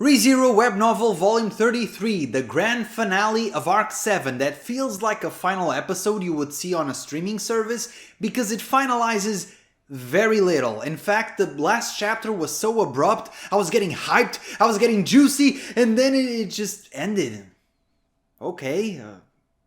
ReZero Web Novel Volume 33, the grand finale of Arc 7 that feels like a final episode you would see on a streaming service because it finalizes very little. In fact, the last chapter was so abrupt, I was getting hyped, I was getting juicy, and then it just ended. Okay,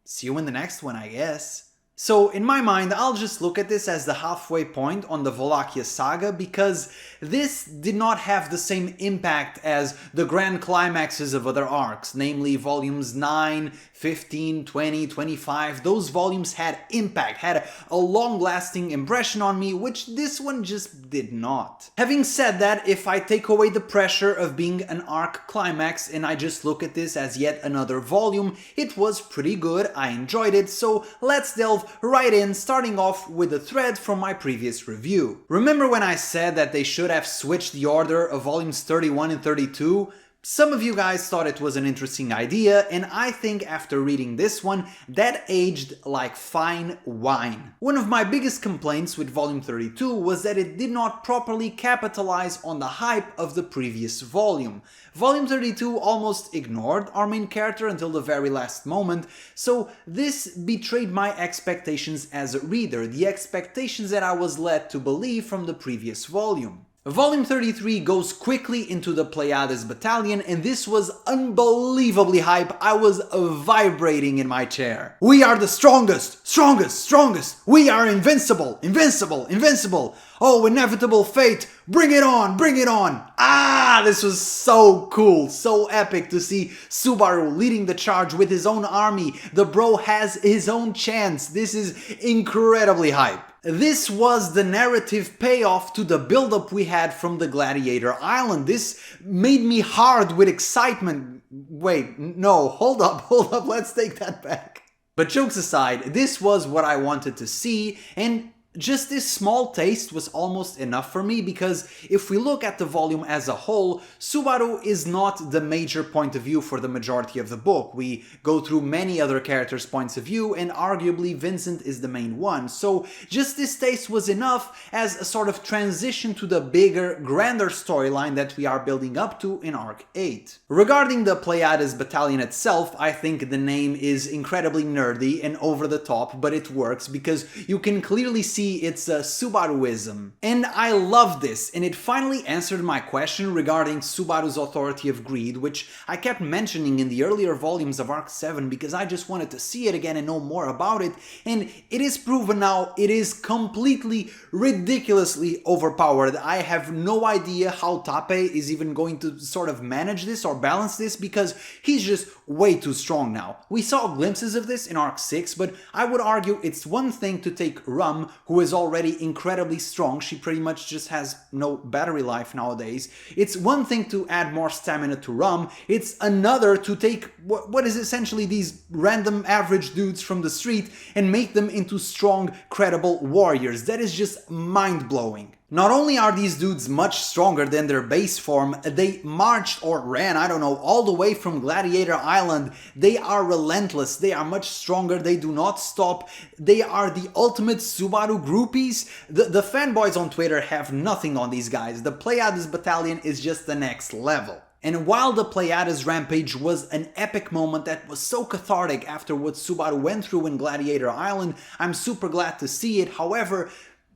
see you in the next one, I guess. So, in my mind, I'll just look at this as the halfway point on the Wallachia saga because this did not have the same impact as the grand climaxes of other arcs, namely volumes 9, 15, 20, 25. Those volumes had impact, had a long-lasting impression on me, which this one just did not. Having said that, if I take away the pressure of being an arc climax and I just look at this as yet another volume, it was pretty good, I enjoyed it, so let's delve right in, starting off with a thread from my previous review. Remember when I said that they should have switched the order of volumes 31 and 32? Some of you guys thought it was an interesting idea, and I think after reading this one, that aged like fine wine. One of my biggest complaints with volume 32 was that it did not properly capitalize on the hype of the previous volume. Volume 32 almost ignored our main character until the very last moment, so this betrayed my expectations as a reader, the expectations that I was led to believe from the previous volume. Volume 33 goes quickly into the Pleiades Battalion, and this was unbelievably hype. I was vibrating in my chair. We are the strongest, strongest, strongest. We are invincible, invincible, invincible. Oh, inevitable fate. Bring it on, bring it on. Ah, this was so cool, so epic to see Subaru leading the charge with his own army. The bro has his own chance. This is incredibly hype. This was the narrative payoff to the build-up we had from the Gladiator Island. This made me hard with excitement. Wait, no, hold up, let's take that back. But jokes aside, this was what I wanted to see, and just this small taste was almost enough for me because if we look at the volume as a whole, Subaru is not the major point of view for the majority of the book. We go through many other characters' points of view and arguably Vincent is the main one. So just this taste was enough as a sort of transition to the bigger, grander storyline that we are building up to in Arc 8. Regarding the Pleiades Battalion itself, I think the name is incredibly nerdy and over the top, but it works because you can clearly see it's a Subaruism. And I love this, and it finally answered my question regarding Subaru's authority of greed, which I kept mentioning in the earlier volumes of Arc 7 because I just wanted to see it again and know more about it, and it is proven now it is completely, ridiculously overpowered. I have no idea how Tappei is even going to sort of manage this or balance this because he's just way too strong now. We saw glimpses of this in Arc 6, but I would argue it's one thing to take Rum, who is already incredibly strong, she pretty much just has no battery life nowadays. It's one thing to add more stamina to Rum, it's another to take what is essentially these random average dudes from the street and make them into strong, credible warriors. That is just mind-blowing. Not only are these dudes much stronger than their base form, they marched or ran, I don't know, all the way from Gladiator Island. They are relentless, they are much stronger, they do not stop. They are the ultimate Subaru groupies. The fanboys on Twitter have nothing on these guys. The Pleiades Battalion is just the next level. And while the Pleiades rampage was an epic moment that was so cathartic after what Subaru went through in Gladiator Island, I'm super glad to see it. However,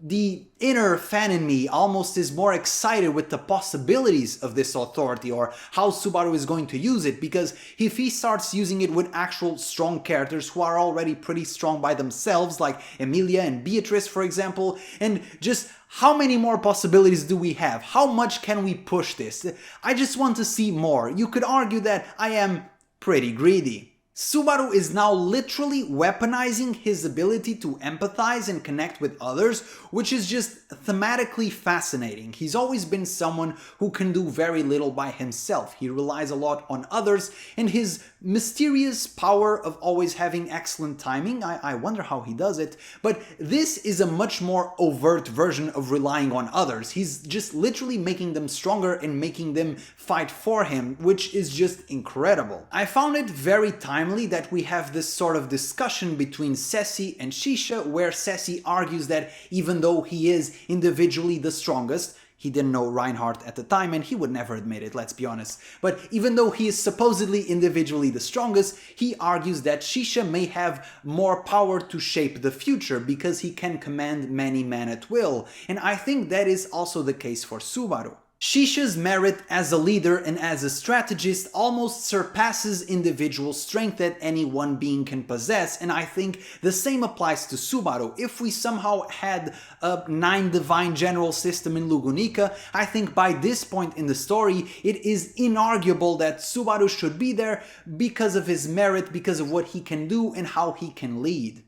the inner fan in me almost is more excited with the possibilities of this authority or how Subaru is going to use it, because if he starts using it with actual strong characters who are already pretty strong by themselves, like Emilia and Beatrice for example, and just how many more possibilities do we have? How much can we push this? I just want to see more. You could argue that I am pretty greedy. Subaru is now literally weaponizing his ability to empathize and connect with others, which is just thematically fascinating. He's always been someone who can do very little by himself. He relies a lot on others, and his mysterious power of always having excellent timing, I wonder how he does it, but this is a much more overt version of relying on others. He's just literally making them stronger and making them fight for him, which is just incredible. I found it very timely that we have this sort of discussion between Ceci and Chisha, where Ceci argues that even though he is individually the strongest, He didn't know Reinhardt at the time, and he would never admit it, let's be honest. But even though he is supposedly individually the strongest, he argues that Chisha may have more power to shape the future because he can command many men at will, and I think that is also the case for Subaru. Chisha's merit as a leader and as a strategist almost surpasses individual strength that any one being can possess, and I think the same applies to Subaru. If we somehow had a 9 divine general system in Lugunica, I think by this point in the story it is inarguable that Subaru should be there because of his merit, because of what he can do and how he can lead.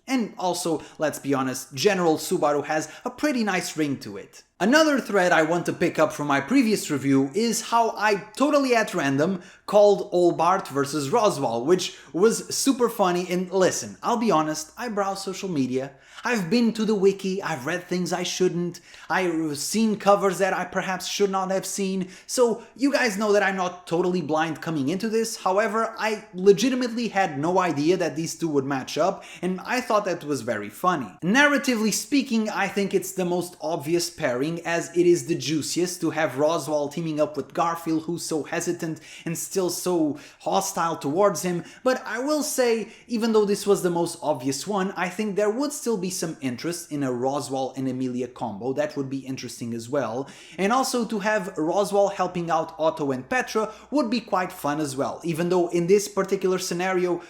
And also, let's be honest, General Subaru has a pretty nice ring to it. Another thread I want to pick up from my previous review is how I totally at random called Olbart versus Roswaal, which was super funny. And listen, I'll be honest, I browse social media, I've been to the wiki, I've read things I shouldn't, I've seen covers that I perhaps should not have seen, so you guys know that I'm not totally blind coming into this. However, I legitimately had no idea that these two would match up, and I thought that was very funny. Narratively speaking, I think it's the most obvious pairing, as it is the juiciest to have Roswaal teaming up with Garfiel, who's so hesitant and still so hostile towards him, but I will say, even though this was the most obvious one, I think there would still be some interest in a Roswaal and Emilia combo. That would be interesting as well, and also to have Roswaal helping out Otto and Petra would be quite fun as well, even though in this particular scenario,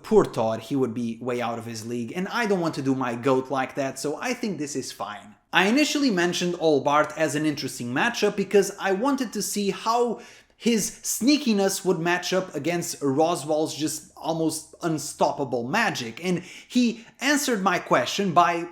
poor Todd, he would be way out of his league, and I don't want to do my goat like that, so I think this is fine. I initially mentioned Olbart as an interesting matchup because I wanted to see how his sneakiness would match up against Roswaal's just almost unstoppable magic, and he answered my question by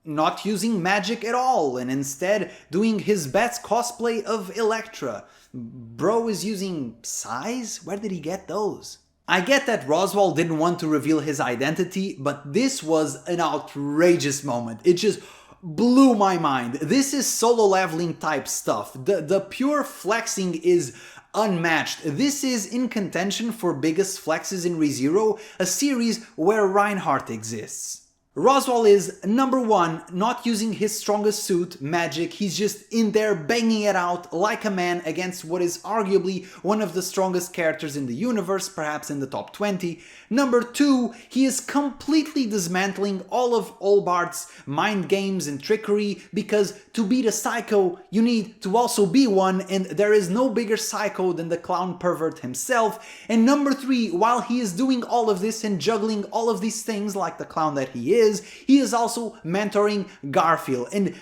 not using magic at all and instead doing his best cosplay of Electra. Bro is using size? Where did he get those? I get that Roswaal didn't want to reveal his identity, but this was an outrageous moment. It just blew my mind. This is solo leveling type stuff. The pure flexing is unmatched. This is in contention for biggest flexes in ReZero, a series where Reinhardt exists. Roswaal is, number one, not using his strongest suit, magic. He's just in there banging it out like a man against what is arguably one of the strongest characters in the universe, perhaps in the top 20. Number two, he is completely dismantling all of Olbart's mind games and trickery, because to beat a psycho, you need to also be one, and there is no bigger psycho than the clown pervert himself. And number three, while he is doing all of this and juggling all of these things like the clown that he is also mentoring Garfiel, and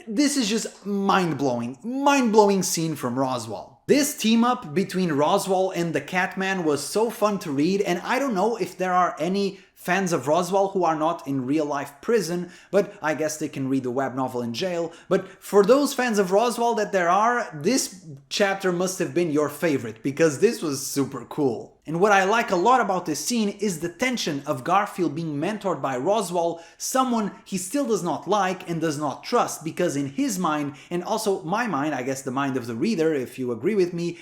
this is just mind-blowing scene from Roswaal. This team up between Roswaal and the Catman was so fun to read, and I don't know if there are any fans of Roswaal who are not in real-life prison, but I guess they can read the web novel in jail. But for those fans of Roswaal that there are, this chapter must have been your favorite, because this was super cool. And what I like a lot about this scene is the tension of Garfiel being mentored by Roswaal, someone he still does not like and does not trust, because in his mind, and also my mind, I guess the mind of the reader if you agree with me,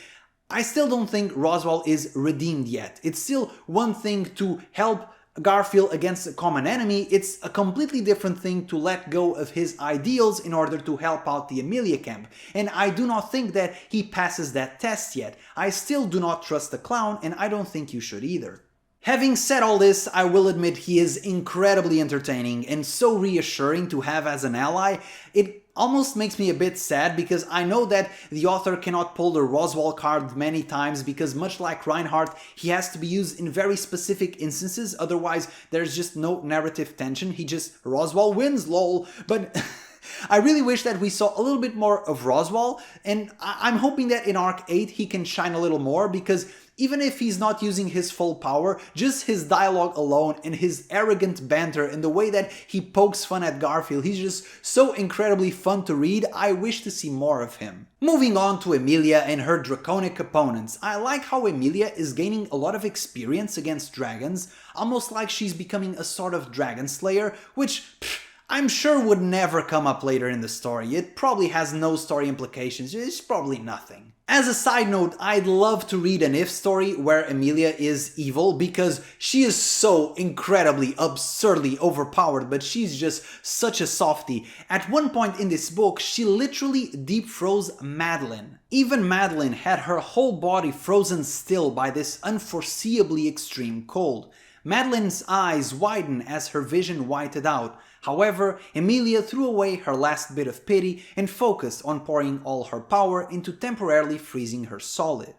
I still don't think Roswaal is redeemed yet. It's still one thing to help Garfiel against a common enemy, it's a completely different thing to let go of his ideals in order to help out the Emilia camp, and I do not think that he passes that test yet. I still do not trust the clown, and I don't think you should either. Having said all this, I will admit he is incredibly entertaining and so reassuring to have as an ally. It almost makes me a bit sad, because I know that the author cannot pull the Roswaal card many times, because much like Reinhardt, he has to be used in very specific instances, otherwise there's just no narrative tension. He just, Roswaal wins, lol. But I really wish that we saw a little bit more of Roswaal, and I'm hoping that in Arc 8 he can shine a little more, because even if he's not using his full power, just his dialogue alone and his arrogant banter and the way that he pokes fun at Garfiel, he's just so incredibly fun to read. I wish to see more of him. Moving on to Emilia and her draconic opponents, I like how Emilia is gaining a lot of experience against dragons, almost like she's becoming a sort of dragon slayer, which I'm sure would never come up later in the story. It probably has no story implications, it's probably nothing. As a side note, I'd love to read an if story where Emilia is evil because she is so incredibly, absurdly overpowered, but she's just such a softie. At one point in this book, she literally deep froze Madelyn. Even Madelyn had her whole body frozen still by this unforeseeably extreme cold. Madelyn's eyes widen as her vision whited out. However, Emilia threw away her last bit of pity and focused on pouring all her power into temporarily freezing her solid.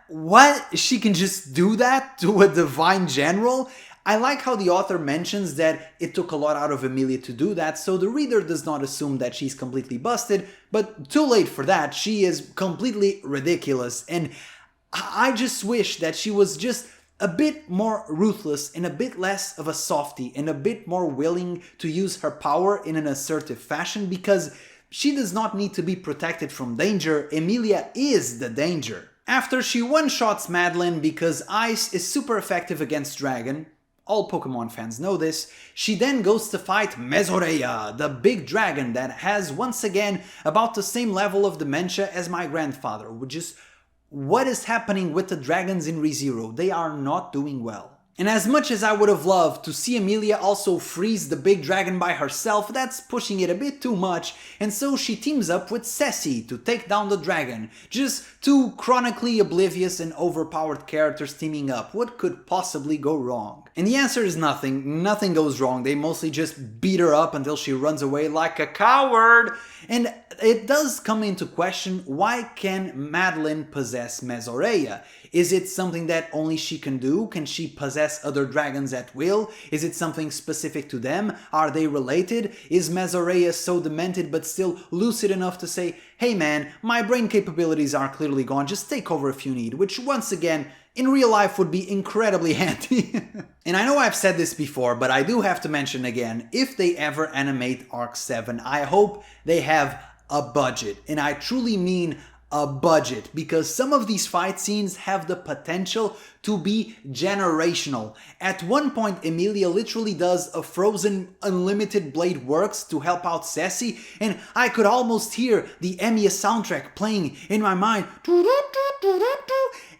What? She can just do that to a divine general? I like how the author mentions that it took a lot out of Emilia to do that, so the reader does not assume that she's completely busted, but too late for that, she is completely ridiculous, and I just wish that she was just a bit more ruthless and a bit less of a softie and a bit more willing to use her power in an assertive fashion, because she does not need to be protected from danger. Emilia is the danger. After she one-shots Madelyn because ice is super effective against dragon, all Pokemon fans know this, she then goes to fight Mesoreia, the big dragon that has once again about the same level of dementia as my grandfather, which is what is happening with the dragons in ReZero? They are not doing well. And as much as I would have loved to see Emilia also freeze the big dragon by herself, that's pushing it a bit too much, and so she teams up with Ceci to take down the dragon. Just two chronically oblivious and overpowered characters teaming up. What could possibly go wrong? And the answer is nothing. Nothing goes wrong. They mostly just beat her up until she runs away like a coward. And it does come into question, why can Madelyn possess Mesoreia? Is it something that only she can do? Can she possess other dragons at will? Is it something specific to them? Are they related? Is Mesoreia so demented but still lucid enough to say, hey man, my brain capabilities are clearly gone, just take over if you need, which once again, in real life would be incredibly handy. And I know I've said this before, but I do have to mention again, if they ever animate Arc 7, I hope they have a budget. And I truly mean a budget, because some of these fight scenes have the potential to be generational. At one point, Emilia literally does a Frozen Unlimited Blade Works to help out Ceci, and I could almost hear the Emilia soundtrack playing in my mind.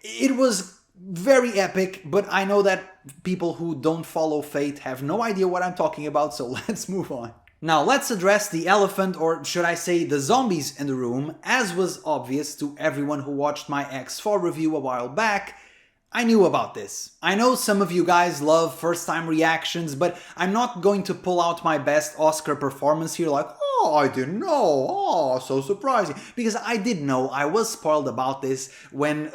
It was very epic, but I know that people who don't follow Fate have no idea what I'm talking about, so let's move on. Now let's address the elephant, or should I say the zombies in the room. As was obvious to everyone who watched my X4 review a while back, I knew about this. I know some of you guys love first time reactions, but I'm not going to pull out my best Oscar performance here like, oh, I didn't know, oh, so surprising. Because I did know, I was spoiled about this when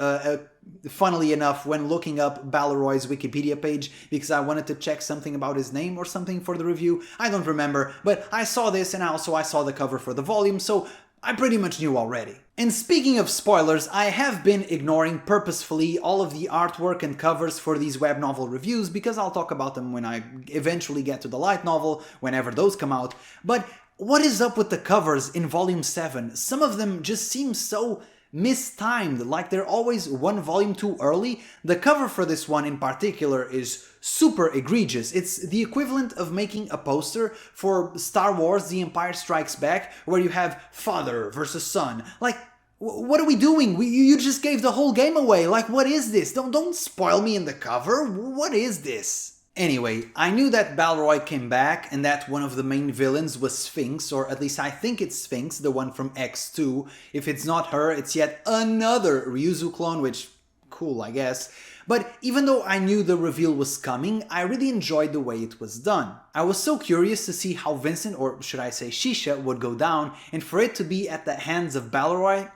funnily enough, when looking up Balleroy's Wikipedia page, because I wanted to check something about his name or something for the review, I don't remember, but I saw this and also I saw the cover for the volume, so I pretty much knew already. And speaking of spoilers, I have been ignoring purposefully all of the artwork and covers for these web novel reviews, because I'll talk about them when I eventually get to the light novel, whenever those come out, but what is up with the covers in Volume 7? Some of them just seem so mistimed, like they're always one volume too early. The cover for this one in particular is super egregious. It's the equivalent of making a poster for Star Wars The Empire Strikes Back, where you have father versus son. Like, what are we doing? You just gave the whole game away. Like, what is this? Don't spoil me in the cover. What is this? Anyway, I knew that Balleroy came back and that one of the main villains was Sphinx, or at least I think it's Sphinx, the one from X2. If it's not her, it's yet another Ryuzu clone, which, cool, I guess. But even though I knew the reveal was coming, I really enjoyed the way it was done. I was so curious to see how Vincent, or should I say Chisha, would go down, and for it to be at the hands of Balleroy,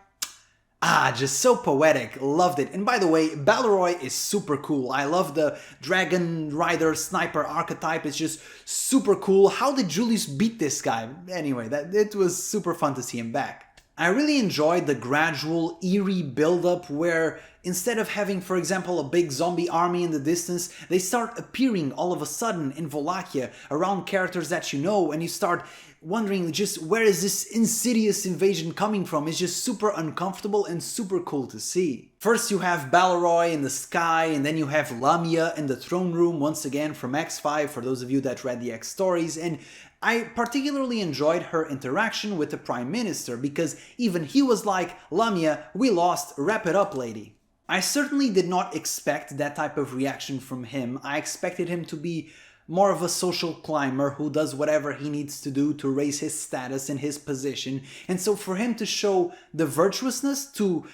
just so poetic, loved it. And by the way, Balleroy is super cool. I love the Dragon Rider Sniper archetype, it's just super cool. How did Julius beat this guy? Anyway, it was super fun to see him back. I really enjoyed the gradual, eerie build-up where instead of having, for example, a big zombie army in the distance, they start appearing all of a sudden in Wallachia around characters that you know, and you start wondering just where is this insidious invasion coming from. It's just super uncomfortable and super cool to see. First you have Balleroy in the sky, and then you have Lamia in the throne room once again from X5 for those of you that read the X stories, and I particularly enjoyed her interaction with the Prime Minister because even he was like, Lamia, we lost, wrap it up lady. I certainly did not expect that type of reaction from him. I expected him to be more of a social climber who does whatever he needs to do to raise his status and his position. And so for him to show the virtuousness to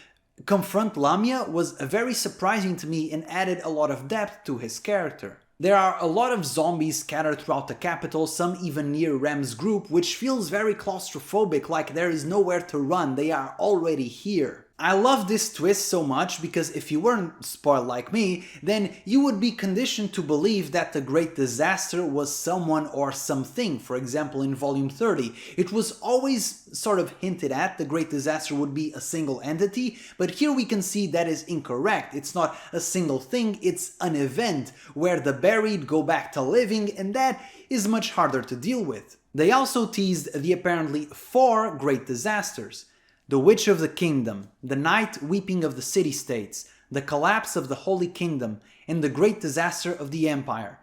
confront Lamia was very surprising to me and added a lot of depth to his character. There are a lot of zombies scattered throughout the capital, some even near Rem's group, which feels very claustrophobic, like there is nowhere to run, they are already here. I love this twist so much because if you weren't spoiled like me, then you would be conditioned to believe that the Great Disaster was someone or something. For example, in Volume 30, it was always sort of hinted at the Great Disaster would be a single entity, but here we can see that is incorrect. It's not a single thing, it's an event where the buried go back to living, and that is much harder to deal with. They also teased the apparently 4 Great Disasters. The Witch of the Kingdom, the Night Weeping of the City-States, the Collapse of the Holy Kingdom, and the Great Disaster of the Empire.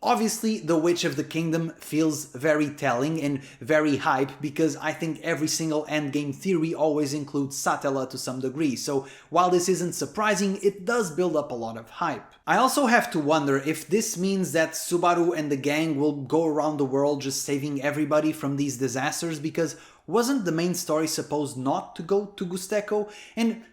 Obviously, the Witch of the Kingdom feels very telling and very hype because I think every single endgame theory always includes Satella to some degree, so while this isn't surprising, it does build up a lot of hype. I also have to wonder if this means that Subaru and the gang will go around the world just saving everybody from these disasters, because wasn't the main story supposed not to go to Gusteco? And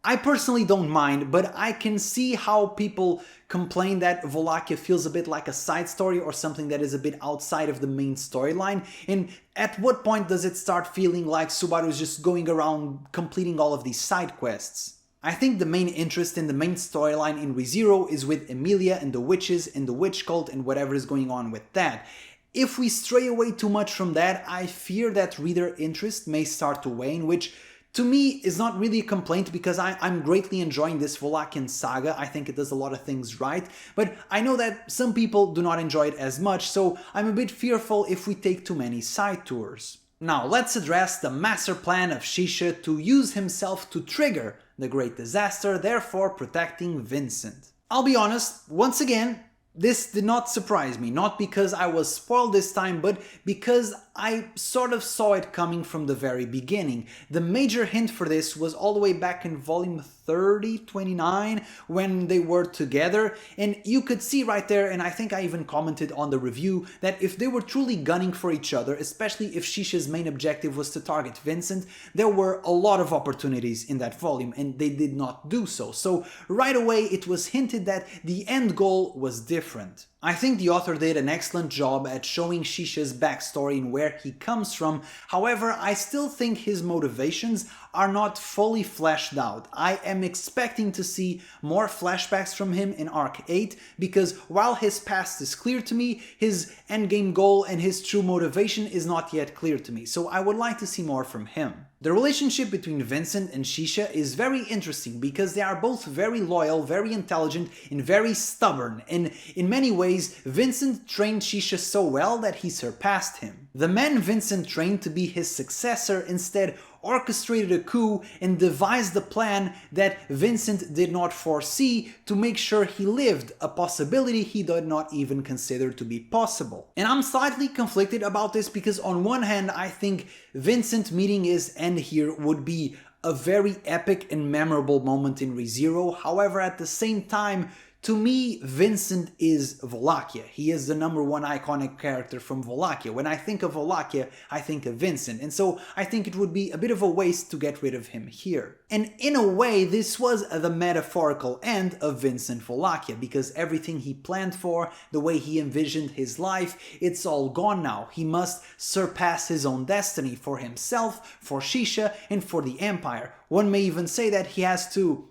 I personally don't mind, but I can see how people complain that Wallachia feels a bit like a side story or something that is a bit outside of the main storyline. And at what point does it start feeling like Subaru is just going around completing all of these side quests? I think the main interest in the main storyline in ReZero is with Emilia and the witches and the witch cult and whatever is going on with that. If we stray away too much from that, I fear that reader interest may start to wane, which to me is not really a complaint because I'm greatly enjoying this Wallachian saga. I think it does a lot of things right, but I know that some people do not enjoy it as much, so I'm a bit fearful if we take too many side tours. Now let's address the master plan of Chisha to use himself to trigger the Great Disaster, therefore protecting Vincent. I'll be honest, once again, this did not surprise me, not because I was spoiled this time, but because I sort of saw it coming from the very beginning. The major hint for this was all the way back in volume 29 when they were together, and you could see right there, and I think I even commented on the review, that if they were truly gunning for each other, especially if Chisha's main objective was to target Vincent, there were a lot of opportunities in that volume, and they did not do so. So right away it was hinted that the end goal was different. I think the author did an excellent job at showing Chisha's backstory and where he comes from. However, I still think his motivations are not fully fleshed out. I am expecting to see more flashbacks from him in Arc 8 because while his past is clear to me, his endgame goal and his true motivation is not yet clear to me, so I would like to see more from him. The relationship between Vincent and Chisha is very interesting because they are both very loyal, very intelligent, and very stubborn, and in many ways, Vincent trained Chisha so well that he surpassed him. The man Vincent trained to be his successor instead orchestrated a coup and devised the plan that Vincent did not foresee to make sure he lived, a possibility he did not even consider to be possible. And I'm slightly conflicted about this because on one hand I think Vincent meeting his end here would be a very epic and memorable moment in ReZero. However, at the same time, to me, Vincent is Wallachia. He is the #1 iconic character from Wallachia. When I think of Wallachia, I think of Vincent, and so I think it would be a bit of a waste to get rid of him here. And in a way, this was the metaphorical end of Vincent Wallachia, because everything he planned for, the way he envisioned his life, it's all gone now. He must surpass his own destiny for himself, for Chisha, and for the Empire. One may even say that he has to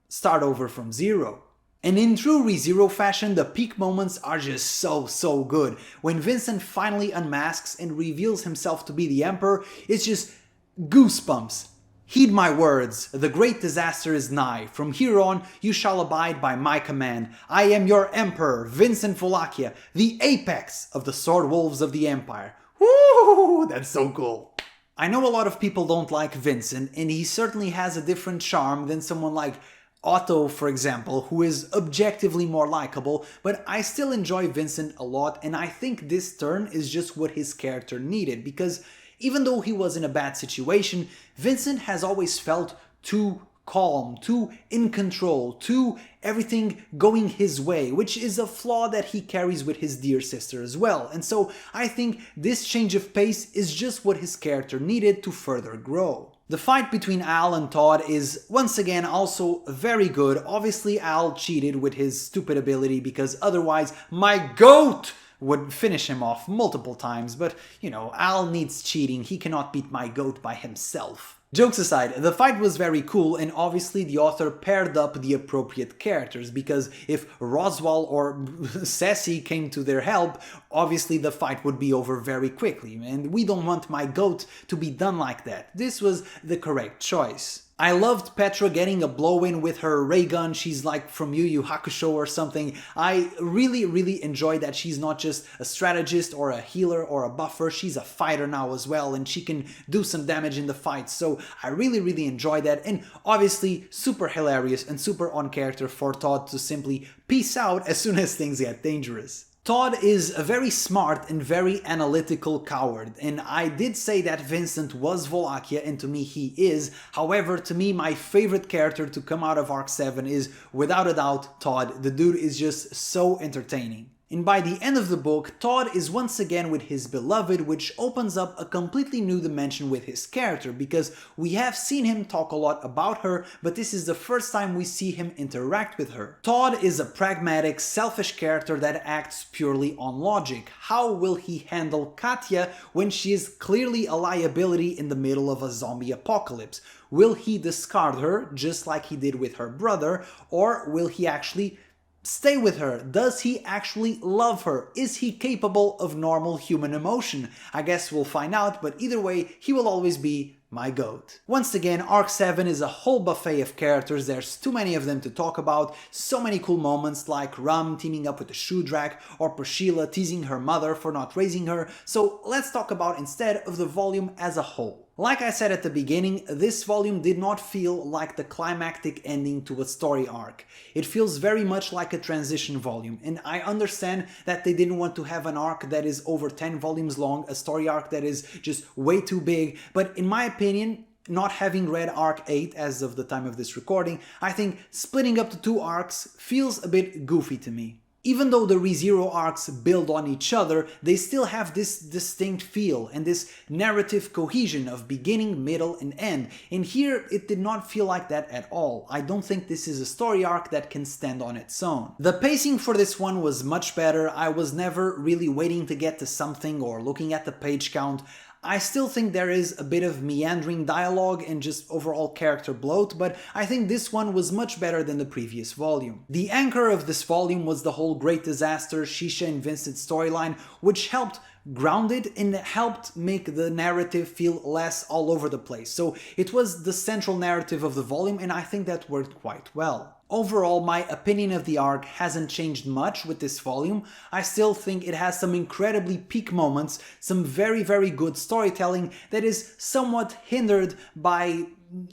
start over from zero. And in true ReZero fashion, the peak moments are just so good. When Vincent finally unmasks and reveals himself to be the Emperor, it's just goosebumps. Heed my words, the great disaster is nigh. From here on, you shall abide by my command. I am your Emperor, Vincent Wallachia, the apex of the sword wolves of the Empire. Woo, that's so cool. I know a lot of people don't like Vincent, and he certainly has a different charm than someone like Otto, for example, who is objectively more likable, but I still enjoy Vincent a lot, and I think this turn is just what his character needed, because even though he was in a bad situation, Vincent has always felt too calm, too in control, too everything going his way, which is a flaw that he carries with his dear sister as well. And so I think this change of pace is just what his character needed to further grow. The fight between Al and Todd is once again also very good. Obviously Al cheated with his stupid ability because otherwise my GOAT would finish him off multiple times, but you know, Al needs cheating, he cannot beat my GOAT by himself. Jokes aside, the fight was very cool, and obviously the author paired up the appropriate characters, because if Roswaal or Ceci came to their help, obviously the fight would be over very quickly, and we don't want my GOAT to be done like that. This was the correct choice. I loved Petra getting a blow-in with her ray gun. She's like from Yu Yu Hakusho or something. I really enjoy that she's not just a strategist or a healer or a buffer. She's a fighter now as well, and she can do some damage in the fight. So I really enjoy that. And obviously super hilarious and super on character for Todd to simply peace out as soon as things get dangerous. Todd is a very smart and very analytical coward, and I did say that Vincent was Wallachia, and to me he is. However, to me my favorite character to come out of Arc 7 is without a doubt Todd. The dude is just so entertaining. And by the end of the book, Todd is once again with his beloved, which opens up a completely new dimension with his character, because we have seen him talk a lot about her, but this is the first time we see him interact with her. Todd is a pragmatic, selfish character that acts purely on logic. How will he handle Katya when she is clearly a liability in the middle of a zombie apocalypse? Will he discard her, just like he did with her brother, or will he actually stay with her? Does he actually love her? Is he capable of normal human emotion? I guess we'll find out, but either way, he will always be my GOAT. Once again, Arc 7 is a whole buffet of characters. There's too many of them to talk about. So many cool moments like Rum teaming up with the Shudrak, or Priscilla teasing her mother for not raising her. So let's talk about instead of the volume as a whole. Like I said at the beginning, this volume did not feel like the climactic ending to a story arc. It feels very much like a transition volume, and I understand that they didn't want to have an arc that is over 10 volumes long, a story arc that is just way too big, but in my opinion, not having read Arc 8 as of the time of this recording, I think splitting up the two arcs feels a bit goofy to me. Even though the ReZero arcs build on each other, they still have this distinct feel and this narrative cohesion of beginning, middle, and end. And here, it did not feel like that at all. I don't think this is a story arc that can stand on its own. The pacing for this one was much better. I was never really waiting to get to something or looking at the page count. I still think there is a bit of meandering dialogue and just overall character bloat, but I think this one was much better than the previous volume. The anchor of this volume was the whole Great Disaster, Chisha and Vincent storyline, which helped ground it and helped make the narrative feel less all over the place. So it was the central narrative of the volume, and I think that worked quite well. Overall, my opinion of the arc hasn't changed much with this volume. I still think it has some incredibly peak moments, some very good storytelling that is somewhat hindered by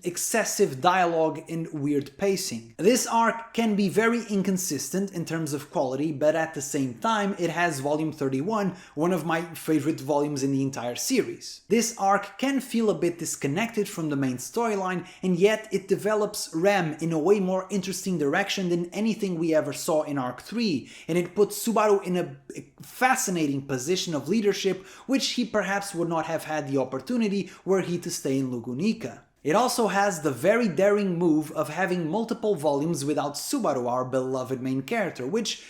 excessive dialogue and weird pacing. This arc can be very inconsistent in terms of quality, but at the same time it has volume 31, one of my favorite volumes in the entire series. This arc can feel a bit disconnected from the main storyline, and yet it develops Rem in a way more interesting direction than anything we ever saw in Arc 3, and it puts Subaru in a fascinating position of leadership which he perhaps would not have had the opportunity were he to stay in Lugunica. It also has the very daring move of having multiple volumes without Subaru, our beloved main character, which,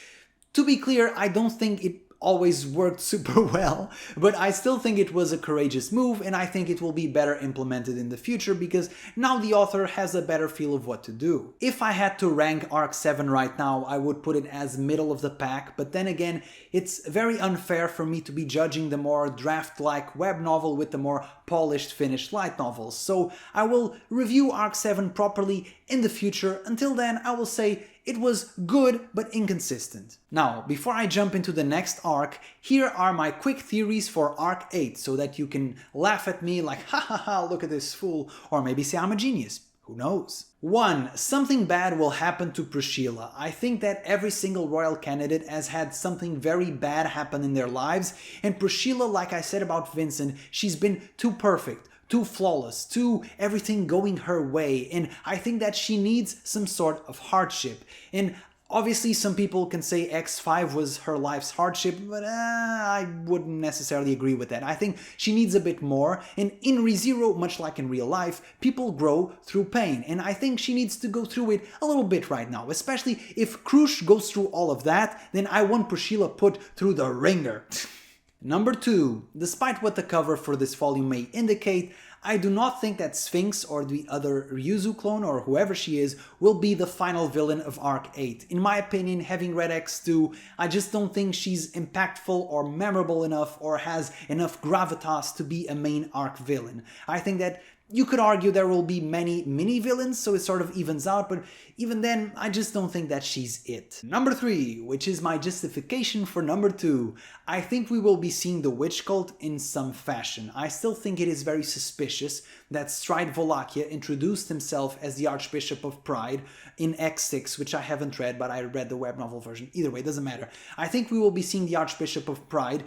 to be clear, I don't think it always worked super well, but I still think it was a courageous move, and I think it will be better implemented in the future because now the author has a better feel of what to do. If I had to rank Arc 7 right now, I would put it as middle of the pack, but then again, it's very unfair for me to be judging the more draft-like web novel with the more polished, finished light novels, so I will review Arc 7 properly in the future. Until then, I will say it was good but inconsistent. Now, before I jump into the next arc, here are my quick theories for Arc 8 so that you can laugh at me like, ha ha ha, look at this fool, or maybe say I'm a genius. Who knows? 1. Something bad will happen to Priscilla. I think that every single royal candidate has had something very bad happen in their lives, and Priscilla, like I said about Vincent, she's been too perfect, too flawless, too everything going her way, and I think that she needs some sort of hardship. And obviously, some people can say X5 was her life's hardship, but I wouldn't necessarily agree with that. I think she needs a bit more, and in ReZero, much like in real life, people grow through pain, and I think she needs to go through it a little bit right now, especially if Krush goes through all of that, then I want Priscilla put through the ringer. Number 2, despite what the cover for this volume may indicate, I do not think that Sphinx or the other Ryuzu clone or whoever she is will be the final villain of Arc 8. In my opinion, having read X2, I just don't think she's impactful or memorable enough or has enough gravitas to be a main arc villain. I think that you could argue there will be many mini-villains, so it sort of evens out, but even then, I just don't think that she's it. Number 3, which is my justification for number 2, I think we will be seeing the witch cult in some fashion. I still think it is very suspicious that Stride Wallachia introduced himself as the Archbishop of Pride in X6, which I haven't read, but I read the web novel version. Either way, it doesn't matter. I think we will be seeing the Archbishop of Pride,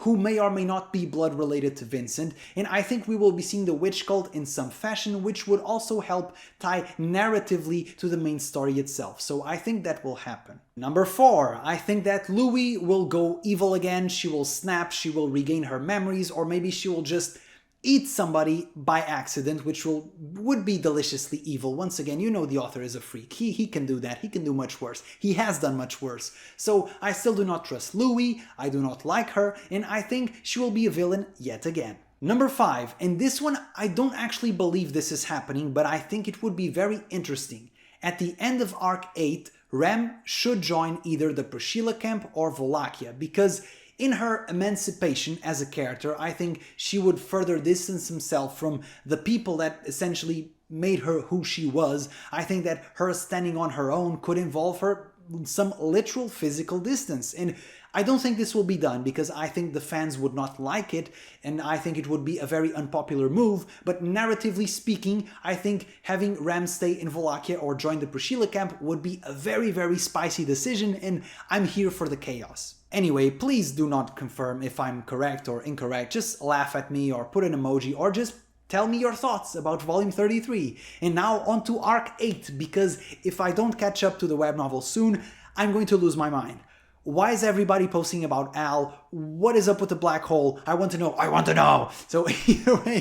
who may or may not be blood related to Vincent, and I think we will be seeing the witch cult in some fashion, which would also help tie narratively to the main story itself, so I think that will happen. Number 4, I think that Louis will go evil again, she will snap, she will regain her memories, or maybe she will just eat somebody by accident, which would be deliciously evil. Once again, you know the author is a freak. He can do that. He can do much worse. He has done much worse. So I still do not trust Louis. I do not like her. And I think she will be a villain yet again. Number 5, and this one, I don't actually believe this is happening, but I think it would be very interesting. At the end of Arc 8, Rem should join either the Priscilla camp or Wallachia, because in her emancipation as a character, I think she would further distance himself from the people that essentially made her who she was. I think that her standing on her own could involve her some literal physical distance. And I don't think this will be done because I think the fans would not like it and I think it would be a very unpopular move. But narratively speaking, I think having Ram stay in Wallachia or join the Priscilla camp would be a very, very spicy decision, and I'm here for the chaos. Anyway, please do not confirm if I'm correct or incorrect. Just laugh at me or put an emoji or just tell me your thoughts about Volume 33. And now on to Arc 8, because if I don't catch up to the web novel soon, I'm going to lose my mind. Why is everybody posting about Al? What is up with the black hole? I want to know. I want to know. So either way,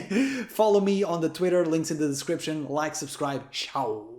follow me on the Twitter, links in the description. Like, subscribe. Ciao.